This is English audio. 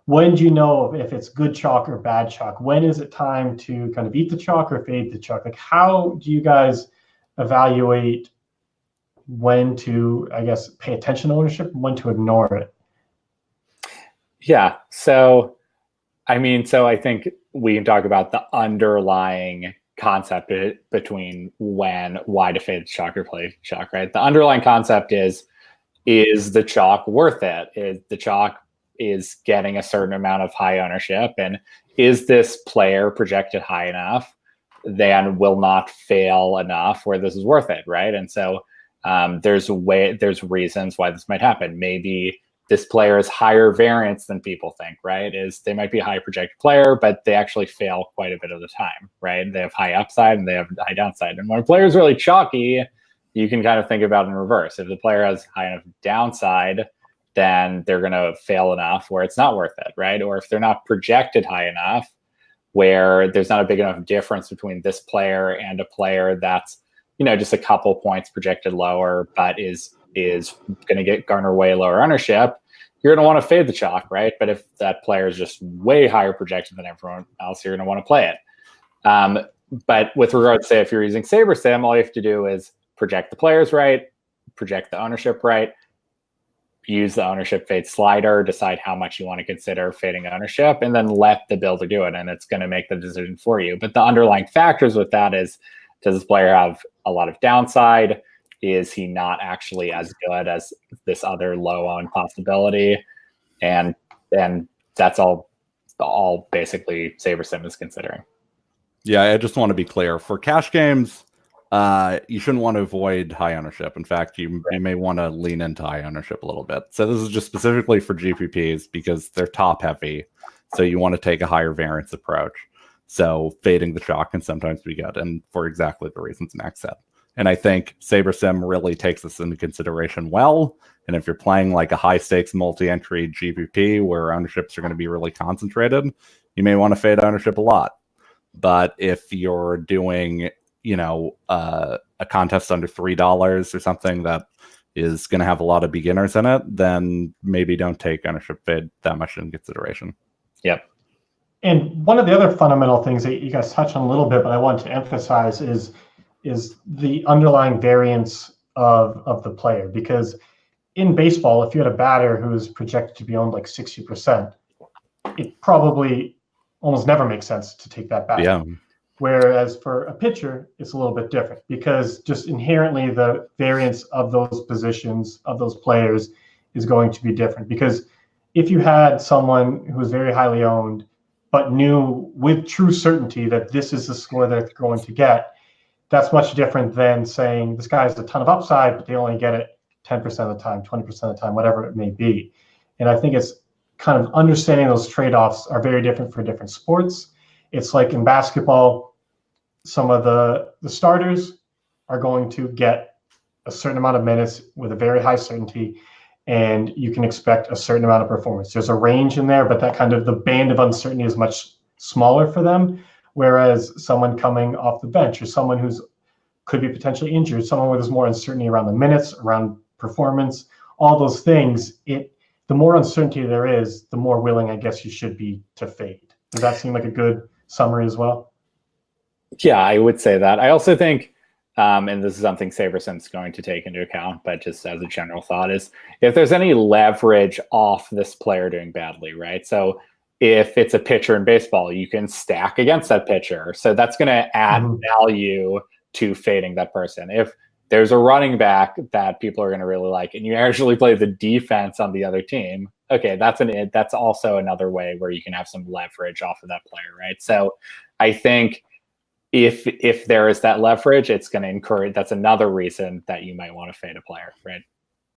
when do you know if it's good chalk or bad chalk? When is it time to kind of eat the chalk or fade the chalk? Like, how do you guys evaluate when to, I guess, pay attention to ownership and when to ignore it? Yeah. So, I think we can talk about the underlying concept between why to fade the chalk or play chalk, right? The underlying concept is the chalk worth it? Is the chalk is getting a certain amount of high ownership, and is this player projected high enough, then will not fail enough where this is worth it, right? And so there's reasons why this might happen. Maybe this player is higher variance than people think, right? They might be a high projected player, but they actually fail quite a bit of the time, right? They have high upside and they have high downside. And when a player is really chalky, you can kind of think about it in reverse. If the player has high enough downside, then they're going to fail enough where it's not worth it, right? Or if they're not projected high enough, where there's not a big enough difference between this player and a player that's, just a couple points projected lower, but is going to garner way lower ownership, you're going to want to fade the chalk, right? But if that player is just way higher projected than everyone else, you're going to want to play it. But with regards to, if you're using SaberSim, all you have to do is project the players right, project the ownership right, use the ownership fade slider, decide how much you want to consider fading ownership, and then let the builder do it, and it's going to make the decision for you. But the underlying factors with that is, does this player have a lot of downside? Is he not actually as good as this other low-owned possibility? And that's all basically SaberSim is considering. Yeah, I just want to be clear. For cash games, you shouldn't want to avoid high ownership. In fact, you may want to lean into high ownership a little bit. So this is just specifically for GPPs because they're top heavy. So you want to take a higher variance approach. So fading the chalk can sometimes be good, and for exactly the reasons Max said. And I think SaberSim really takes this into consideration well. And if you're playing like a high stakes multi-entry GPP where ownerships are going to be really concentrated, you may want to fade ownership a lot. But if you're doing a contest under $3 or something that is going to have a lot of beginners in it, then maybe don't take ownership fade that much in consideration. Yep. And one of the other fundamental things that you guys touched on a little bit, but I want to emphasize is the underlying variance of the player. Because in baseball, if you had a batter who's projected to be owned like 60%, it probably almost never makes sense to take that batter. Yeah. Whereas for a pitcher, it's a little bit different because just inherently the variance of those positions, of those players, is going to be different. Because if you had someone who was very highly owned, but knew with true certainty that this is the score they're going to get, that's much different than saying this guy has a ton of upside, but they only get it 10% of the time, 20% of the time, whatever it may be. And I think it's kind of understanding those trade-offs are very different for different sports. It's like in basketball, some of the starters are going to get a certain amount of minutes with a very high certainty, and you can expect a certain amount of performance. There's a range in there, but that kind of the band of uncertainty is much smaller for them. Whereas someone coming off the bench or someone who's could be potentially injured, someone where there's more uncertainty around the minutes, around performance, all those things, the more uncertainty there is, the more willing, I guess, you should be to fade. Does that seem like a good summary as well? Yeah, I would say that. I also think, and this is something SaberSim's going to take into account, but just as a general thought, is if there's any leverage off this player doing badly, right? So if it's a pitcher in baseball, you can stack against that pitcher. So that's going to add value to fading that person. If there's a running back that people are going to really like, and you actually play the defense on the other team, okay, that's also another way where you can have some leverage off of that player, right? So I think if there is that leverage, it's going to encourage. That's another reason that you might want to fade a player, right?